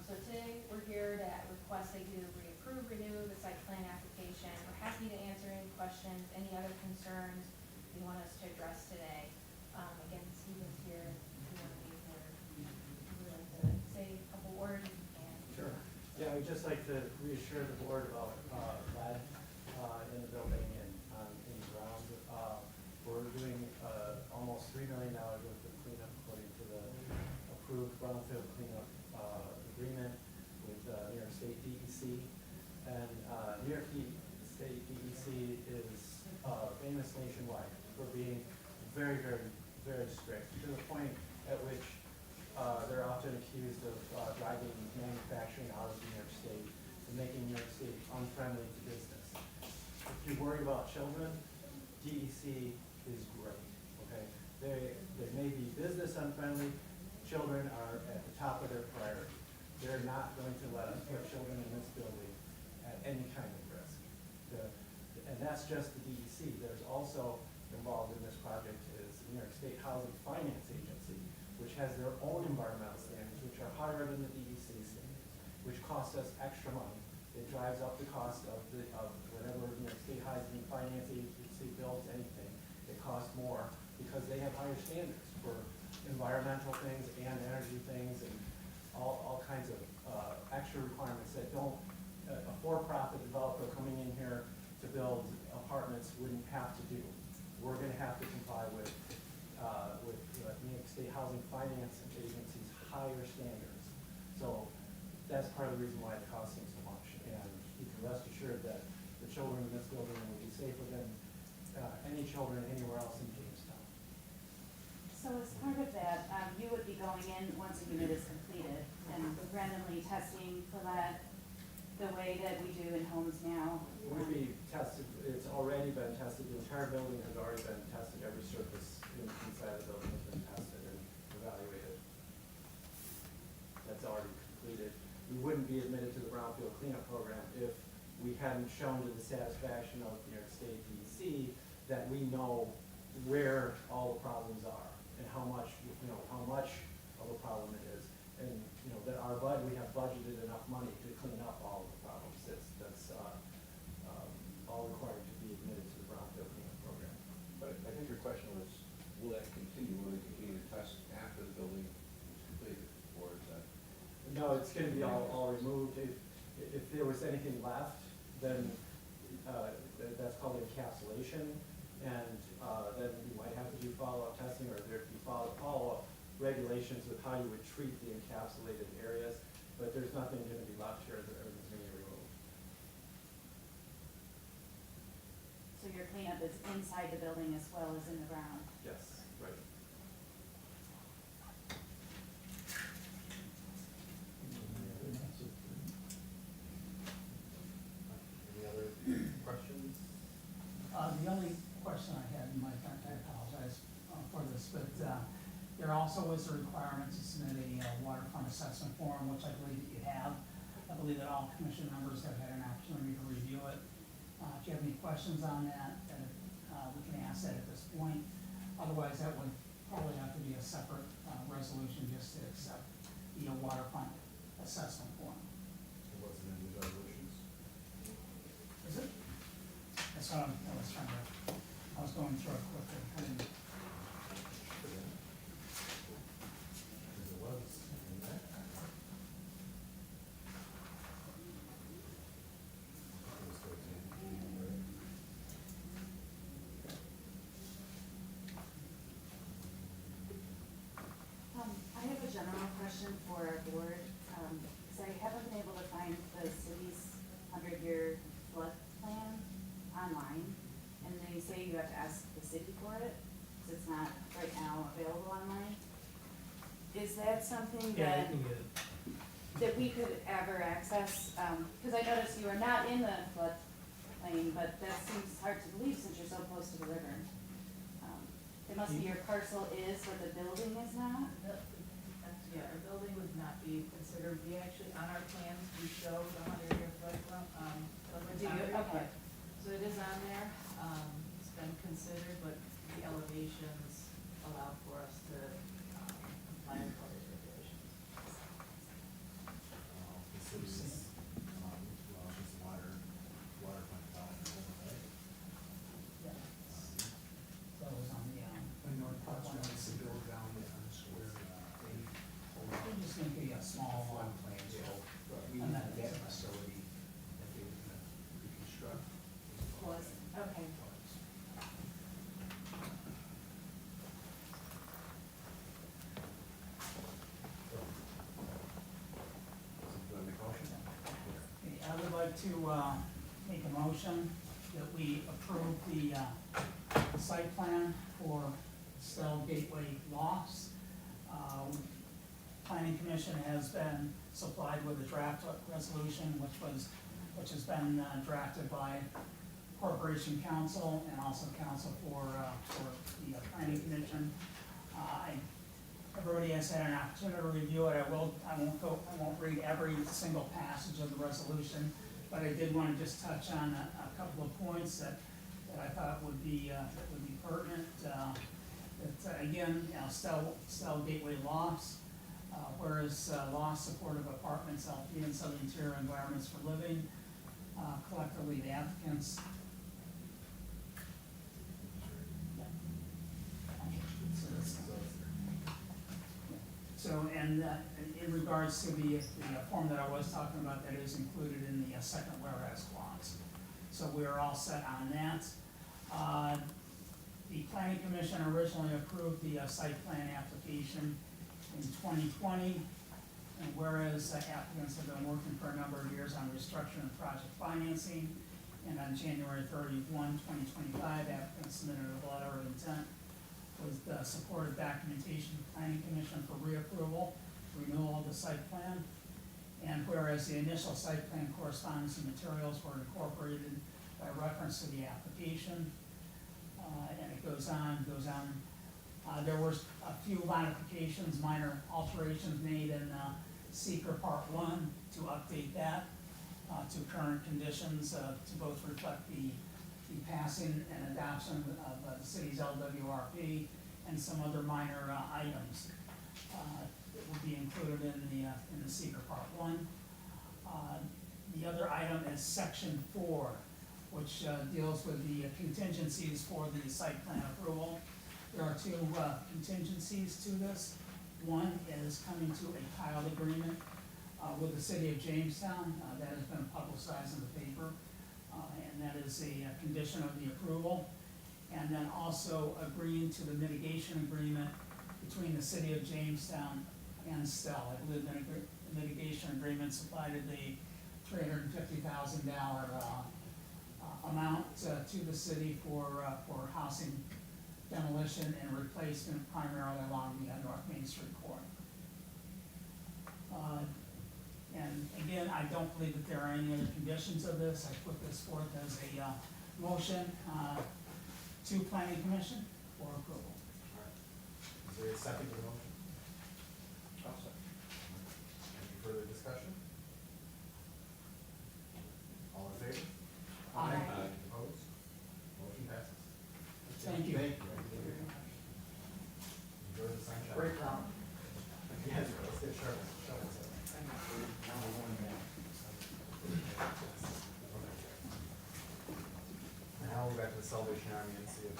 So today, we're here to request that you renew the site plan application. We're happy to answer any questions, any other concerns you want us to address today. Again, Stephen's here, if you want to be here, we'd like to say a couple words and. Sure. Yeah, I'd just like to reassure the board about lead in the building and in the ground. We're doing almost $3 million worth of cleanup according to the approved brownfield cleanup, agreement with, New York State DEC. And, New York State DEC is, famous nationwide for being very, very, very strict, to the point at which, they're often accused of, driving manufacturing out of New York State and making New York State unfriendly to business. If you worry about children, DEC is great, okay? They may be business unfriendly, children are at the top of their priority. They're not going to let us put children in this building at any kind of risk. And that's just the DEC. There's also involved in this project is the New York State Housing Finance Agency, which has their own environmental standards, which are higher than the DEC standards, which cost us extra money. It drives up the cost of whenever New York State Housing Finance Agency builds anything, it costs more because they have higher standards for environmental things and energy things and all kinds of extra requirements that don't, a for-profit developer coming in here to build apartments wouldn't have to do. We're gonna have to comply with New York State Housing Finance Agency's higher standards. So that's part of the reason why it costs them so much. And you can rest assured that the children in this building will be safer than any children anywhere else in Jamestown. So as part of that, you would be going in once a unit is completed and randomly testing for lead the way that we do in homes now? It would be tested, it's already been tested, the entire building has already been tested, every surface inside the building has been tested and evaluated. That's already completed. We wouldn't be admitted to the brownfield cleanup program if we hadn't shown to the satisfaction of New York State DEC that we know where all the problems are and how much of a problem it is. And, that we have budgeted enough money to clean up all of the problems. That's all required to be admitted to the brownfield cleanup program. But I think your question was, will that continue, will they continue to test after the building is completed, or is that? No, it's gonna be all removed. If there was anything left, then, that's called encapsulation. And, then you might have to do follow-up testing, or there'd be follow-up regulations with how you would treat the encapsulated areas, but there's nothing gonna be left here, everything's gonna be removed. So your cleanup is inside the building as well as in the ground? Yes, right. Any other questions? The only question I had, Mike, I apologize for this, but there also is a requirement to submit a waterfront assessment form, which I believe that you have. I believe that all commission members have had an opportunity to review it. If you have any questions on that, then we can ask that at this point. Otherwise, that would probably have to be a separate resolution just to accept the waterfront assessment form. What's the name of the resolutions? Is it? That's what I was going through it quickly. I didn't. Because it was in that. It was 13, right? I have a general question for our board, because I haven't been able to find the city's 100-year flood plan online, and they say you have to ask the city for it, because it's not right now available online. Is that something Yeah, I that, can get it. that we could ever access? Because I noticed you are not in the floodplain, but that seems hard to believe since you're so close to the river. It must be your parcel is what the building is not? Yeah, our building would not be considered, we actually, on our plans, we show the 100-year flood Do you? boundary, Okay. so it is on there, it's been considered, but the elevations allow for us to, comply with all those regulations. The city's, just waterfront development, right? That was on the north part. Wants to build down the square, It's just gonna be a small flood one. plan, so we And need that- that facility that they were gonna reconstruct. Was, okay. like to, make a motion that we approve the, site plan for Stell Gateway Lofts. Planning Commission has been supplied with a draft resolution, which has been drafted by Corporation Counsel and also Counsel for the Planning Commission. Everybody has had an opportunity to review it. I won't read every single passage of the resolution, but I did want to just touch on a couple of points that I thought would be pertinent. Again, Stell Gateway Lofts, whereas Lofts supportive apartments, LP and southern interior environments for living, collectively the applicants. So, and in regards to the form that I was talking about, that is included in the second whereas clause. So we are all set on that. The Planning Commission originally approved the site plan application in 2020. And whereas applicants have been working for a number of years on restructuring and project financing, and on January 31, 2025, applicants submitted a letter of intent with supportive documentation to the Planning Commission for reapproval, renewal of the site plan. And whereas the initial site plan correspondence and materials were incorporated by reference to the application, and it goes on. There were a few modifications, minor alterations made in Seeker Part 1 to update that to current conditions, to both reflect the passing and adoption of the city's LWRP and some other minor items that will be included in the Seeker Part 1. The other item is Section 4, which deals with the contingencies for the site plan approval. There are two contingencies to this. One is coming to a pilot agreement with the city of Jamestown. That has been publicized in the paper, and that is a condition of the approval. And then also agreeing to the mitigation agreement between the city of Jamestown and Stell. I believe that the mitigation agreement supplied the $350,000 amount to the city for housing demolition and replacement primarily along the North Main Street corridor. And again, I don't believe that there are any other conditions of this. I put this forth as a motion to Planning Commission for approval. All right. Is there a second to the motion? I'll second. Any further discussion? All in favor? Aye. Opposed? Motion passes. Thank you. Thank you. Enjoy the sunshine. Break ground. Yes, let's get shovels. And now we're back to the Salvation Army and see if,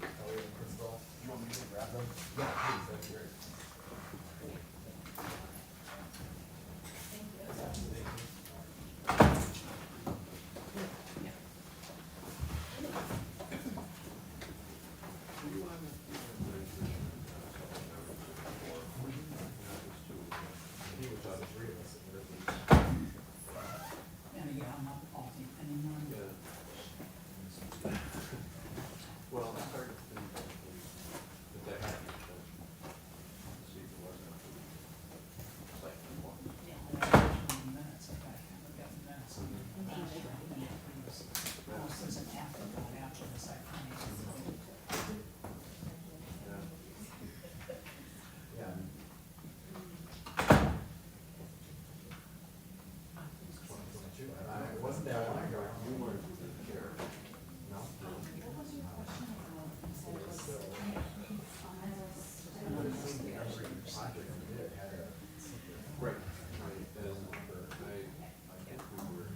Elliot and Crystal, you want me to grab them? Yeah, please, that'd be great. And again, I'm not faulting anyone. Well, it's hard to think that that happened, see if it wasn't. It's like, one. Yeah, I got minutes, okay, I've got minutes. Almost as an afterthought after the site plan. Yeah. Yeah. It wasn't that long ago. You weren't here. No? Every project we did had a secret. Right, right, and I think we were.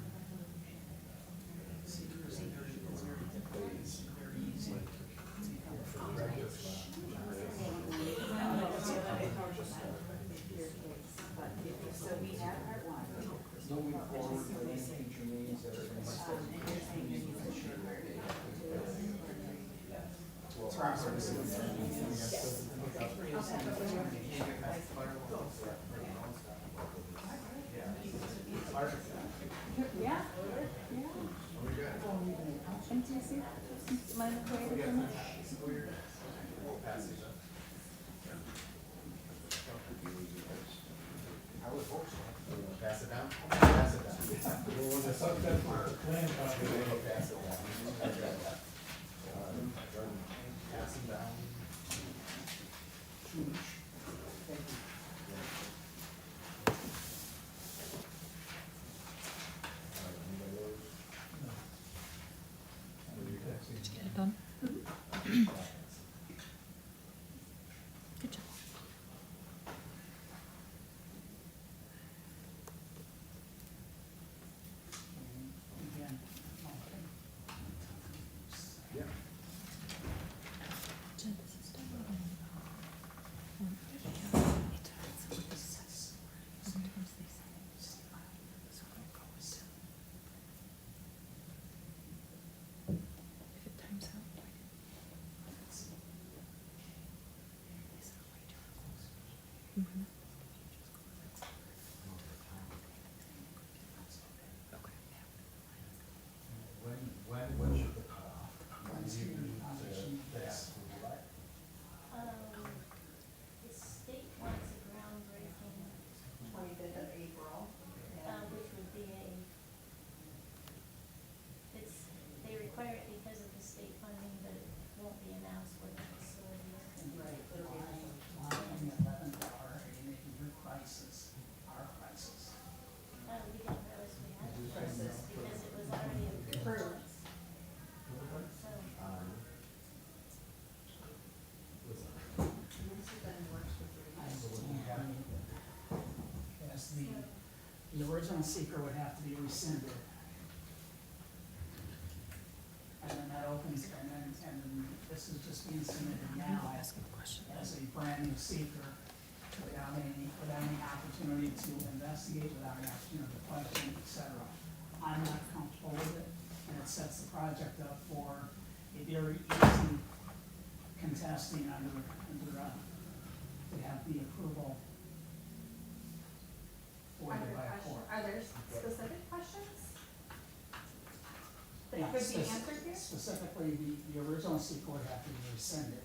Moving forward, for any future meetings that are going to be scheduled, we need to make sure that they Our I thought that's what the plan was. Pass it down. I read that. Pass it down. Thank you. Get it done? Good job. Again, Yeah. If it times out, why did- Mhm. When should the cutoff? When should the foundation be That's right. The state wants a groundbreaking, 25th of April. which would be they require it because of the state funding, but it won't be announced when the facility is. Right, it'll be Why on the 11th hour are you making your prices our prices? We didn't realize we had a Crisis. because it was already approved. So, This has been in works for 3 I years. understand. As the original seeker would have to be rescinded. And then that opens, and then this is just being submitted now as a brand new seeker without any opportunity to investigate, without any opportunity to question, et cetera. I'm not comfortable with it, and it sets the project up for a very easy contesting to have the approval voided by a court. Are there specific questions that Yeah, could be spec- answered here? Specifically, the original seeker would have to be rescinded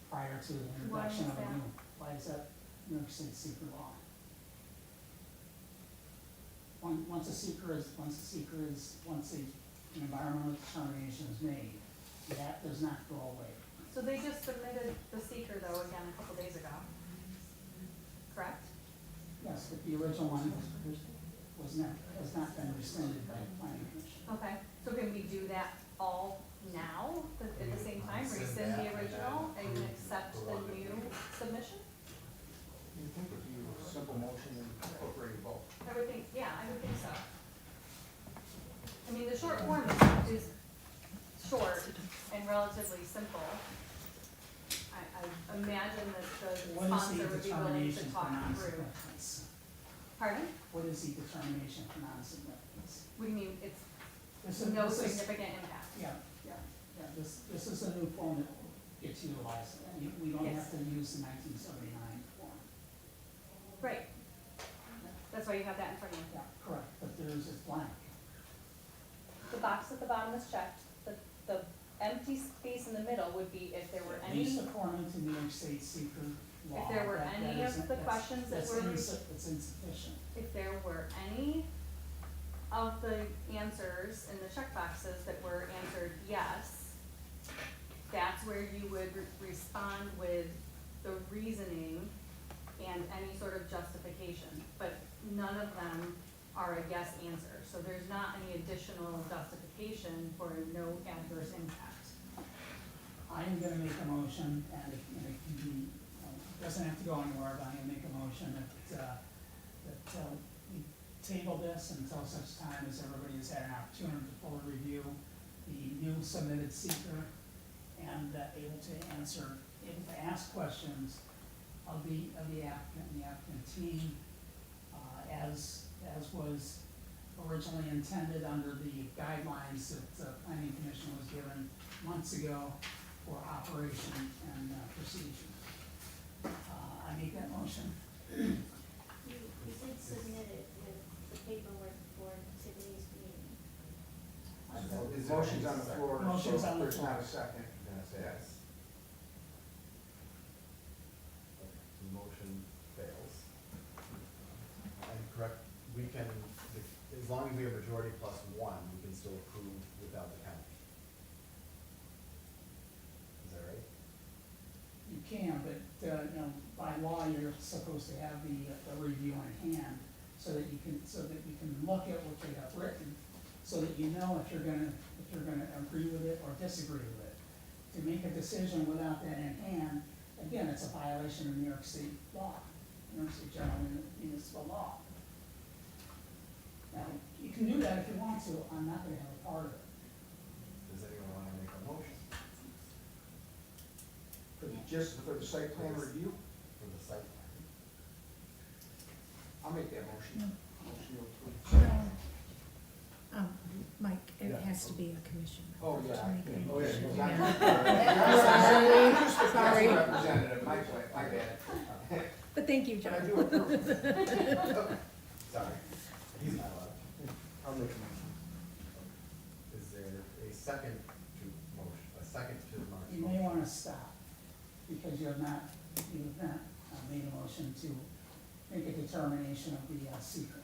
prior to the Why introduction is of a that? new, why is that New York State seeker law? Once an environmental determination is made, that does not go away. So they just submitted the seeker though again a couple days ago, correct? Yes, but the original one has not been rescinded by the planning commission. Okay, so can we do that all now, at the same time, rescind the original and accept the new submission? You think if you simple motion and incorporate both? I would think, yeah, I would think so. I mean, the short form is short and relatively simple. I imagine that the What is the sponsor would be willing to determination for talk through. non-significance? Pardon? What is the determination for non-significance? What do you mean, it's This is- no this is- significant impact? Yeah, this is a new form that gets utilized, we don't have Yes. to use the 1979 form. Right. That's why you have that in front of you. Yeah, correct, but there's this blank. The box at the bottom is checked, the empty space in the middle would be if there were any, These according to New York State seeker law. if there were that any isn't- of the that's- questions that that's were, It's insufficient. if there were any of the answers in the check boxes that were answered yes, that's where you would respond with the reasoning and any sort of justification, but none of them are a yes answer, so there's not any additional justification for no adverse impact. I am gonna make a motion, and it can be, doesn't have to go anywhere, but I'm gonna make a motion that we table this until such time as everybody has had an opportunity to fully review the new submitted seeker and able to ask questions of the applicant and the applicant team, as was originally intended under the guidelines that the planning commission was given months ago for operation and procedure. I make that motion. you did submit it with the paperwork for today's meeting. Motion's on the floor, so Motion's if on the there's not a floor. second, then it's yes. The motion fails. And correct, we can as long as we have majority plus one, we can still approve without the county. Is that right? You can, but, you know, by law, you're supposed to have the review in hand so that you can look at what they have written, so that you know if you're gonna agree with it or disagree with it. To make a decision without that in hand, again, it's a violation of New York State law, New York State General Municipal Law. Now, you can do that if you want to, I'm not gonna have a part of it. Does anyone want to make a motion Just for the site plan review, for the site plan? I'll make that motion. Mike, it Yeah. has to be a commission. Oh, yeah. To make a Oh, yeah. motion. Yeah. Sorry. Representative, my bad. But thank you, But I John. do approve. Sorry, he's not allowed. I'll make a motion. Is there a second to motion, a second to Mark's You motion? may wanna stop, because you have not made a motion to make a determination of the secret.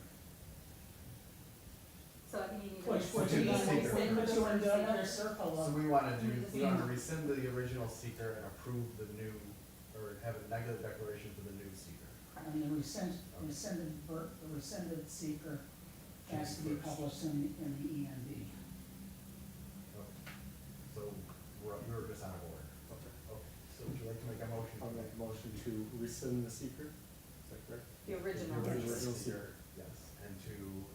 So I think you need to. Which Which you is the secret. put you into another circle So of, we wanna rescind the original seeker and approve the new, or have a negative declaration for the new seeker. I mean, the rescinded seeker has to be published in the END. Okay. So we're just on board. Okay. Okay, so would you like to make a motion? I'll make a motion to rescind the seeker, is that correct? The original. The Yes. original seeker. Yes, and to.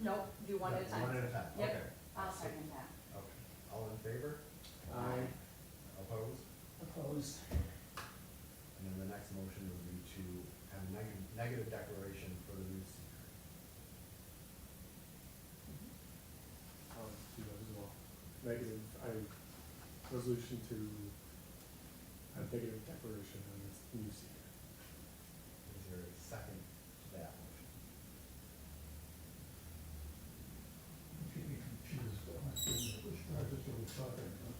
Nope, do one at a time. One at a time, Yep. okay. I'll second that. Okay, all in favor? Aye. Opposed? Opposed, And then the next motion would be to have a negative declaration for the new seeker. Do that as well. Negative, resolution to have negative declaration on this new seeker. Is there a second to that motion? I'm getting confused, which project are we talking about?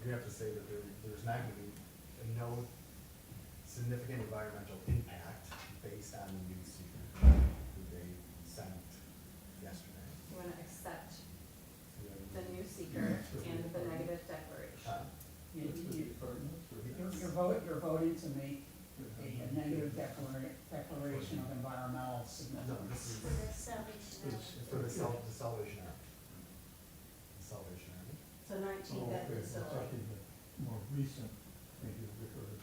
You have to say that there's not gonna be no significant environmental impact based on the new seeker that they sent yesterday. You wanna accept So the new seeker and the negative declaration. you're voting to make a negative declaration of environmental No, significance. this is, For the Salvation Army. it's for the Salvation Army. The Salvation Army. So 19 Oh, bed okay, we're facility. talking the more recent, maybe the record.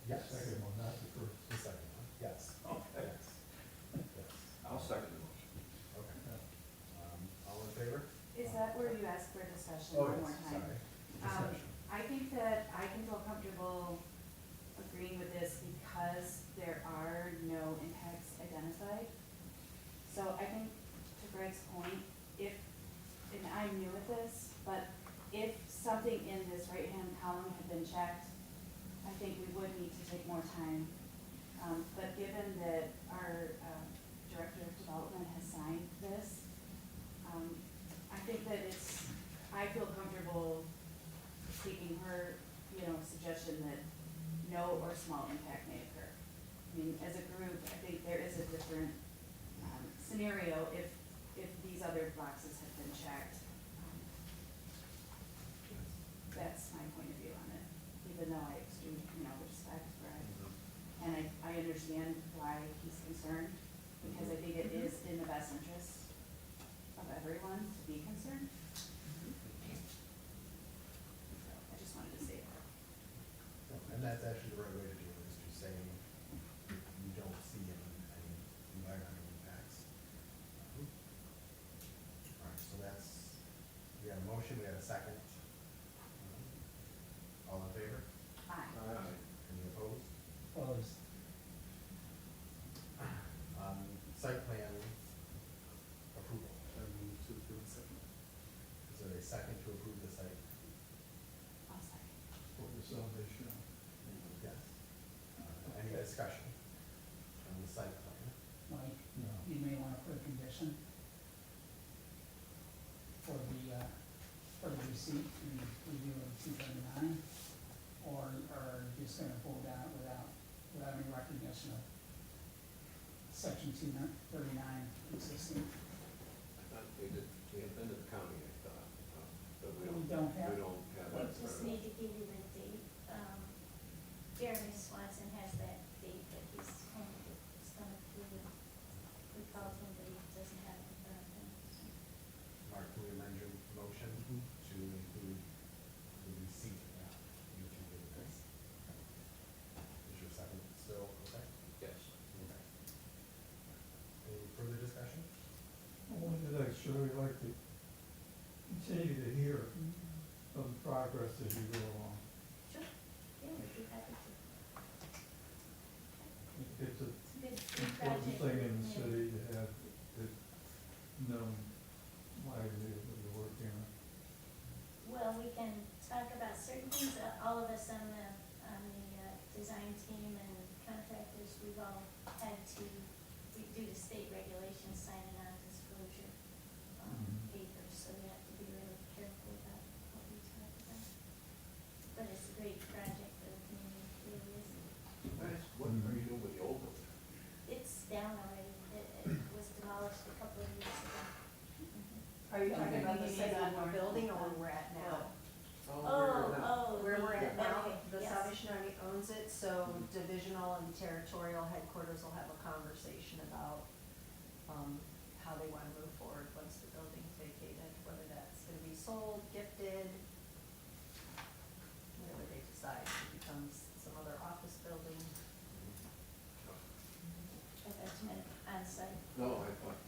Yes. The second one, not the first. The second one, yes. Okay. Yes. Yes. I'll second the motion. Okay. All in favor? Is that where you ask for discussion Oh, one yes, more time? sorry. Discussion. I think that I can feel comfortable agreeing with this because there are no impacts identified. So I think, to Greg's point, and I'm new at this, but if something in this right-hand column had been checked, I think we would need to take more time. But given that our Director of Development has signed this, I think that I feel comfortable taking her, suggestion that no or small impact may occur. I mean, as a group, I think there is a different scenario if these other boxes have been checked. That's my point of view on it, even though I extremely, respect Greg. And I understand why he's concerned, because I think it is in the best interest of everyone to be concerned. So I just wanted to say that. And that's actually the right way to do it, is to say you don't see any environmental impacts. All right, so we had a motion, we had a second. All in favor? Aye. Any opposed? Opposed, Site plan approval. I move to approve the second. Is there a second to approve the site? I'll second. For the Salvation. Yes. Any discussion on the site plan? Mike, No. you may wanna put a condition for the receipt, and review of 239, or just gonna vote down without any recognition of section 239 existing. I thought we had been to the county, I thought, but we We don't, don't have- we don't have We that. just need to give you the date. Jeremy Swanson has that date that he's gonna do. We called him, but he doesn't have it in front of him. So. Mark, can we amend your motion to include the receipt of that YouTube video? Is your second still okay? Yes. Okay. Any further discussion? Only that I'd surely like to continue to hear of the progress as you go along. Sure. Yeah, we'd be happy to. It's a Good important project. thing in the Yeah. city to have it known why it is that you're working on. Well, we can talk about certain things, all of us on the design team and contractors, we've all had to, due to state regulations, sign a non-disclosure papers, so we have to be really careful about what we talk about. But it's a great project for the community, it really is. Nice. What are you doing with the old building? It's down already, it was demolished a couple of years ago. Are you talking about the Okay. second building or where we're at now? Where we're at now, okay, the yes. Salvation Army owns it, so divisional and territorial headquarters will have a conversation about, how they wanna move forward once the building's vacated, whether that's gonna be sold, gifted, whatever they decide, it becomes some other office building. I thought you meant on-site. No, I thought.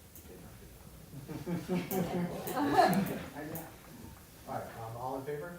All right, all in favor?